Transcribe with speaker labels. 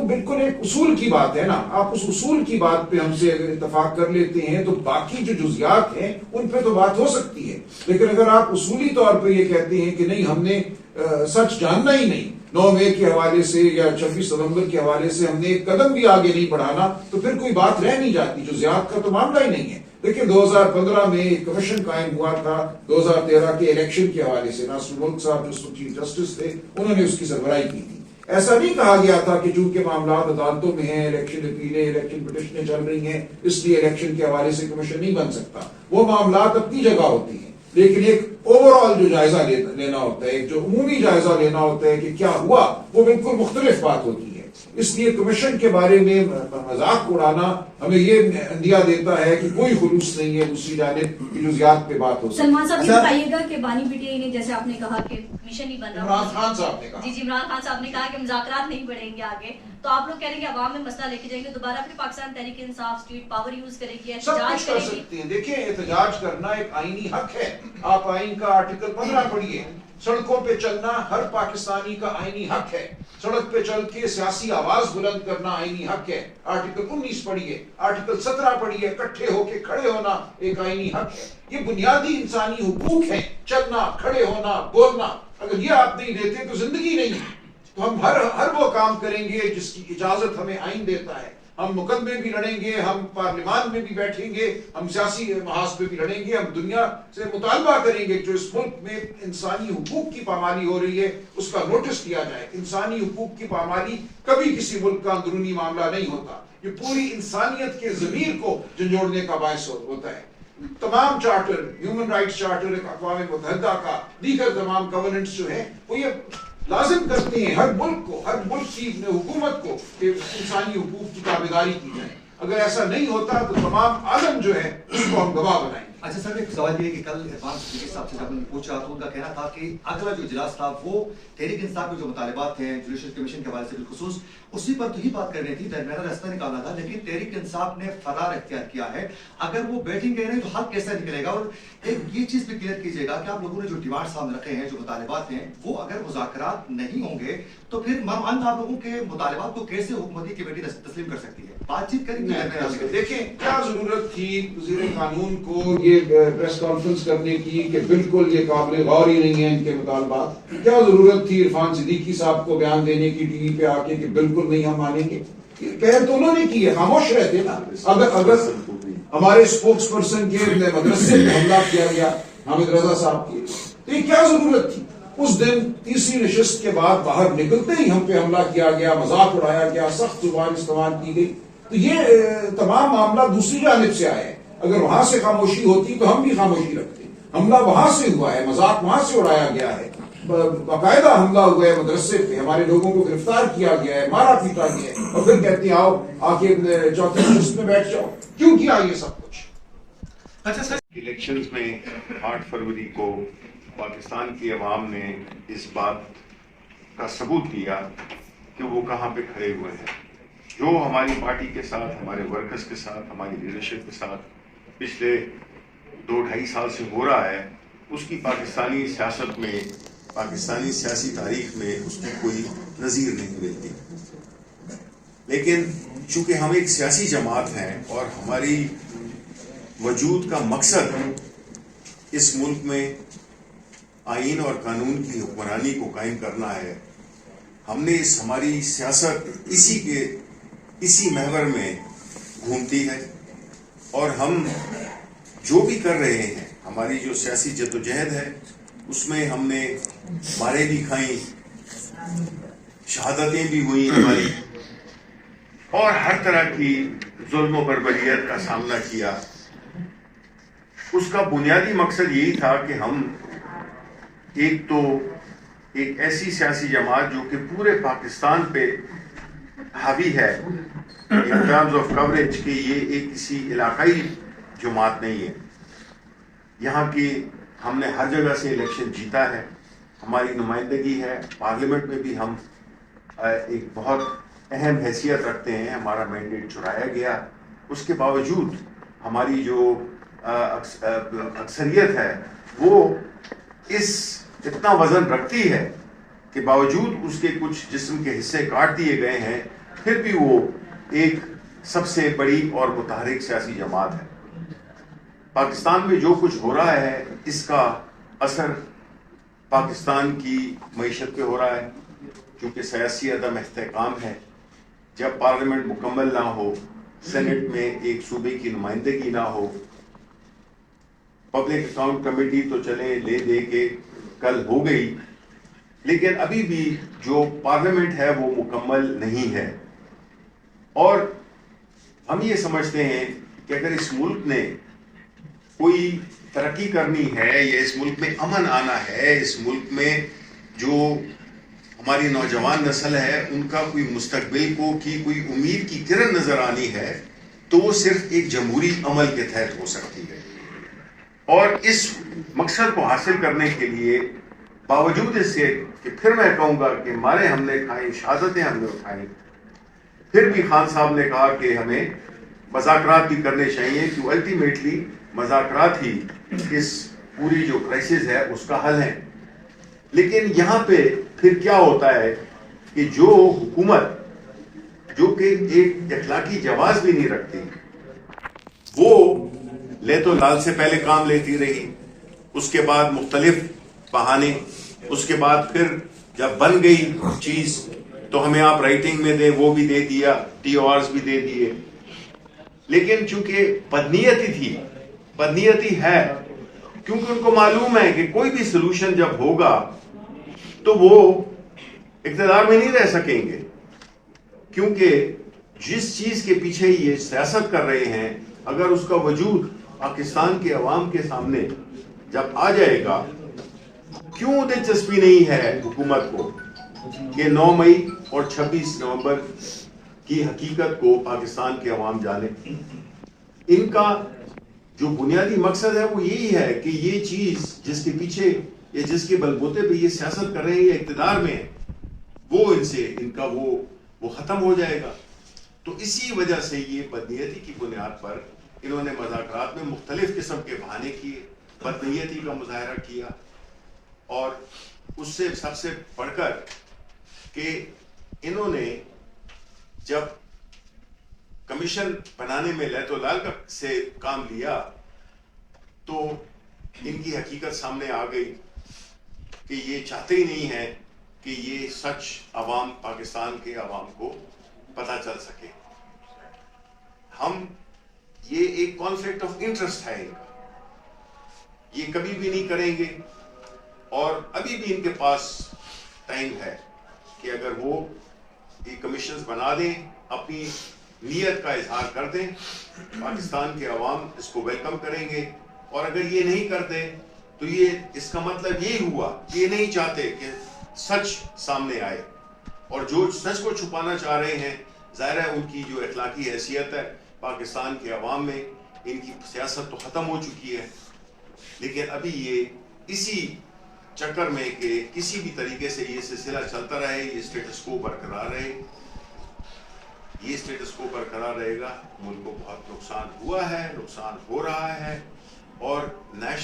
Speaker 1: بالکل ایک اصول کی بات ہے نا. آپ اس اصول کی بات پہ ہم سے اگر اتفاق کر لیتے ہیں تو باقی جو جزیات ہیں ان پہ تو بات ہو سکتی ہے. لیکن اگر آپ اصولی طور پہ یہ کہتے ہیں کہ نہیں ہم نے سچ جاننا ہی نہیں, 9 مئی کے حوالے سے یا 26 نومبر کے حوالے سے ہم نے ایک قدم بھی آگے نہیں بڑھانا, تو پھر کوئی بات رہ نہیں جاتی. جزیات کا تو معاملہ ہی نہیں ہے. دیکھیں 2015 میں ایک کمیشن قائم ہوا تھا 2013 کے الیکشن کے حوالے سے. ناصر الملک صاحب جو چیف جسٹس تھے انہوں نے اس کی سربراہی کی تھی. ایسا نہیں کہا گیا تھا کہ چونکہ معاملات عدالتوں میں ہیں, الیکشن اپیلیں, الیکشن پٹیشنیں چل رہی ہیں, اس لیے الیکشن کے حوالے سے کمیشن نہیں بن سکتا. وہ معاملات اپنی جگہ ہوتی ہیں, لیکن ایک اوور آل جو جائزہ لینا ہوتا ہے, ایک جو عمومی جائزہ لینا ہوتا ہے کہ کیا ہوا, وہ بالکل مختلف بات ہوتی ہے. اس لیے کمیشن کے بارے میں مذاق اڑانا ہمیں یہ اندیا دیتا ہے کہ کوئی خلوص نہیں ہے دوسری جانب کی جزیات پہ بات ہو.
Speaker 2: سلمان صاحب یہ بتائیے گا کہ بانی پی ٹی آئی نے جیسے آپ نے کہا کہ کمیشن نہیں بن رہا,
Speaker 1: عمران خان صاحب نے کہا,
Speaker 2: جی عمران خان صاحب نے کہا کہ مذاکرات نہیں بڑھیں گے آگے, تو آپ لوگ کہہ رہے ہیں کہ عوام میں مسئلہ لے کے جائیں گے, دوبارہ پھر Pakistan Tehreek Insaf street power use کرے گی, احتجاج کرے گی.
Speaker 1: دیکھیں احتجاج کرنا ایک آئینی حق ہے. آپ آئین کا آرٹیکل 15 پڑھیے. سڑکوں پہ چلنا ہر پاکستانی کا آئینی حق ہے. سڑک پہ چل کے سیاسی آواز بلند کرنا آئینی حق ہے. آرٹیکل 19 پڑھیے, آرٹیکل 17 پڑھیے. اکٹھے ہو کے کھڑے ہونا ایک آئینی حق ہے. یہ بنیادی انسانی حقوق ہیں, چلنا, کھڑے ہونا, بولنا. اگر یہ آپ نہیں دیتے تو زندگی نہیں ہے. تو ہم ہر وہ کام کریں گے جس کی اجازت ہمیں آئین دیتا ہے. ہم مقدمے بھی لڑیں گے, ہم پارلیمان میں بھی بیٹھیں گے, ہم سیاسی محاذ پہ بھی لڑیں گے, ہم دنیا سے مطالبہ کریں گے جو اس ملک میں انسانی حقوق کی پامالی ہو رہی ہے اس کا نوٹس لیا جائے. انسانی حقوق کی پامالی کبھی کسی ملک کا اندرونی معاملہ نہیں ہوتا. یہ پوری انسانیت کے ضمیر کو جھنجھوڑنے کا باعث ہوتا ہے. تمام چارٹر, ہیومن رائٹس چارٹر اقوام متحدہ کا, دیگر تمام گورننس جو ہے وہ یہ لازم کرتے ہیں ہر ملک کو, ہر ملک کی حکومت کو کہ انسانی حقوق کی تابعداری کی جائے. اگر ایسا نہیں ہوتا تو تمام عالم جو ہے اس کو ہم گواہ بنائیں گے.
Speaker 3: اچھا سر, ایک سوال یہ ہے کہ کل عرفان صدیقی صاحب سے جب ہم نے پوچھا تو ان کا کہنا تھا کہ اگلا جو اجلاس تھا وہ تحریک انصاف کے جو مطالبات ہیں جوڈیشل کمیشن کے حوالے سے بالخصوص اسی پر تو ہی بات کرنی تھی, درمیانہ راستہ نکالنا تھا, لیکن تحریک انصاف نے فرار اختیار کیا ہے. اگر وہ بیٹھیں گے نہیں تو حل کیسے نکلے گا؟ اور ایک یہ چیز بھی کلیئر کیجیے گا کہ آپ لوگوں نے جو ڈیمانڈ سامنے رکھے ہیں, جو مطالبات ہیں, وہ اگر مذاکرات نہیں ہوں گے تو پھر مرمند آپ لوگوں کے مطالبات کو کیسے حکومتی کمیٹی تسلیم کر سکتی ہے؟ بات چیت کریں گے.
Speaker 1: دیکھیں کیا ضرورت تھی وزیر قانون کو یہ پریس کانفرنس کرنے کی کہ بالکل یہ قابل غور ہی نہیں ہے ان کے مطالبات. کیا ضرورت تھی عرفان صدیقی صاحب کو بیان دینے کی ٹی وی پہ آ کے کہ بالکل نہیں ہم مانیں گے؟ پہل تو انہوں نے کی ہے, خاموش رہتے نا. اگر ہمارے اسپوکس پرسن کے مدرسے پہ حملہ کیا گیا حامد رضا صاحب کی, تو یہ کیا ضرورت تھی؟ اس دن تیسری نشست کے بعد باہر نکلتے ہی ہم پہ حملہ کیا گیا, مذاق اڑایا گیا, سخت زبان استعمال کی گئی. تو یہ تمام معاملہ دوسری جانب سے آئے. اگر وہاں سے خاموشی ہوتی تو ہم بھی خاموشی رکھتے. حملہ وہاں سے ہوا ہے, مذاق وہاں سے اڑایا گیا ہے, باقاعدہ حملہ ہوا ہے مدرسے پہ, ہمارے لوگوں کو گرفتار کیا گیا ہے, مارا پیٹا گیا ہے, اور پھر کہتے ہیں آؤ آ کے چوتھی نشست میں بیٹھ جاؤ. کیوں کیا یہ سب کچھ؟
Speaker 4: اچھا سر, الیکشنز میں 8 فروری کو پاکستان کی عوام نے اس بات کا ثبوت دیا کہ وہ کہاں پہ کھڑے ہوئے ہیں. جو ہماری پارٹی کے ساتھ, ہمارے ورکرز کے ساتھ, ہماری لیڈرشپ کے ساتھ پچھلے 2-2.5 سال سے ہو رہا ہے, اس کی پاکستانی سیاست میں, پاکستانی سیاسی تاریخ میں اس کی کوئی نظیر نہیں ملتی. لیکن چونکہ ہم ایک سیاسی جماعت ہیں اور ہماری وجود کا مقصد اس ملک میں آئین اور قانون کی حکمرانی کو قائم کرنا ہے, ہم نے ہماری سیاست اسی محور میں گھومتی ہے. اور ہم جو بھی کر رہے ہیں, ہماری جو سیاسی جدوجہد ہے, اس میں ہم نے مارے بھی کھائیں, شہادتیں بھی ہوئی ہماری, اور ہر طرح کی ظلم و بربریت کا سامنا کیا. اس کا بنیادی مقصد یہی تھا کہ ہم ایک ایسی سیاسی جماعت جو کہ پورے پاکستان پہ حاوی ہے ان ٹرمز آف کوریج کہ یہ ایک کسی علاقائی جماعت نہیں ہے. یہاں کی ہم نے ہر جگہ سے الیکشن جیتا ہے, ہماری نمائندگی ہے پارلیمنٹ میں بھی, ہم ایک بہت اہم حیثیت رکھتے ہیں, ہمارا مینڈیٹ چرایا گیا. اس کے باوجود ہماری جو اکثریت ہے وہ اتنا وزن رکھتی ہے کہ باوجود اس کے کچھ جسم کے حصے کاٹ دیے گئے ہیں, پھر بھی وہ ایک سب سے بڑی اور متحرک سیاسی جماعت ہے. پاکستان میں جو کچھ ہو رہا ہے اس کا اثر پاکستان کی معیشت پہ ہو رہا ہے، کیونکہ سیاسی عدم استحکام ہے. جب پارلیمنٹ مکمل نہ ہو، سینٹ میں ایک صوبے کی نمائندگی نہ ہو، پبلک اکاؤنٹ کمیٹی تو چلے لے دے کے کل ہو گئی، لیکن ابھی بھی جو پارلیمنٹ ہے وہ مکمل نہیں ہے. اور ہم یہ سمجھتے ہیں کہ اگر اس ملک نے کوئی ترقی کرنی ہے یا اس ملک میں امن آنا ہے، اس ملک میں جو ہماری نوجوان نسل ہے ان کا کوئی مستقبل کی کوئی امید کی کرن نظر آنی ہے، تو وہ صرف ایک جمہوری عمل کے تحت ہو سکتی ہے. اور اس مقصد کو حاصل کرنے کے لیے باوجود اس سے کہ پھر میں کہوں گا کہ مارے ہم نے کھائیں، شہادتیں ہم نے اٹھائیں، پھر بھی خان صاحب نے کہا کہ ہمیں مذاکرات بھی کرنے چاہیے، کہ الٹیمیٹلی مذاکرات ہی اس پوری جو کرائسس ہے اس کا حل ہے. لیکن یہاں پہ پھر کیا ہوتا ہے کہ جو حکومت جو کہ ایک اخلاقی جواز بھی نہیں رکھتی، وہ لے تو لال سے پہلے کام لیتی رہی، اس کے بعد مختلف بہانے، اس کے بعد پھر جب بن گئی چیز تو ہمیں آپ رائٹنگ میں دیں، وہ بھی دے دیا، ٹی او آرز بھی دے دیے. لیکن چونکہ بدنیتی تھی، بدنیتی ہے، کیونکہ ان کو معلوم ہے کہ کوئی بھی سلوشن جب ہوگا تو وہ اقتدار میں نہیں رہ سکیں گے، کیونکہ جس چیز کے پیچھے یہ سیاست کر رہے ہیں اگر اس کا وجود پاکستان کے عوام کے سامنے جب آ جائے گا، کیوں دلچسپی نہیں ہے حکومت کو کہ 9 مئی اور 26 نومبر کی حقیقت کو پاکستان کے عوام جانے. ان کا جو بنیادی مقصد ہے وہ یہی ہے کہ یہ چیز جس کے پیچھے یا جس کے بلبوتے پہ یہ سیاست کر رہے ہیں یا اقتدار میں ہے، وہ ان کا وہ ختم ہو جائے گا. تو اسی وجہ سے یہ بدنیتی کی بنیاد پر انہوں نے مذاکرات میں مختلف قسم کے بہانے کیے، بدنیتی کا مظاہرہ کیا، اور اس سے سب سے بڑھ کر کہ انہوں نے جب کمیشن بنانے میں لیت و لال سے کام لیا تو ان کی حقیقت سامنے آ گئی کہ یہ چاہتے ہی نہیں ہیں کہ یہ سچ عوام، پاکستان کے عوام کو پتہ چل سکے. یہ ایک کانفلکٹ آف انٹرسٹ ہے ان کا، یہ کبھی بھی نہیں کریں گے. اور ابھی بھی ان کے پاس ٹائم ہے کہ اگر وہ یہ کمیشنز بنا دیں، اپنی نیت کا اظہار کر دیں، پاکستان کے عوام اس کو ویلکم کریں گے. اور اگر یہ نہیں کرتے تو اس کا مطلب یہی ہوا کہ یہ نہیں چاہتے کہ سچ سامنے آئے، اور جو سچ کو چھپانا چاہ رہے ہیں ظاہر ہے ان کی جو اخلاقی حیثیت ہے پاکستان کے عوام میں، ان کی سیاست تو ختم ہو چکی ہے. لیکن ابھی یہ اسی چکر میں کہ کسی بھی طریقے سے یہ سلسلہ چلتا رہے، یہ اسٹیٹس کو برقرار رہے، یہ اسٹیٹس کو برقرار رہے گا. ملک کو بہت نقصان ہوا ہے، نقصان ہو رہا ہے، اور نیشنل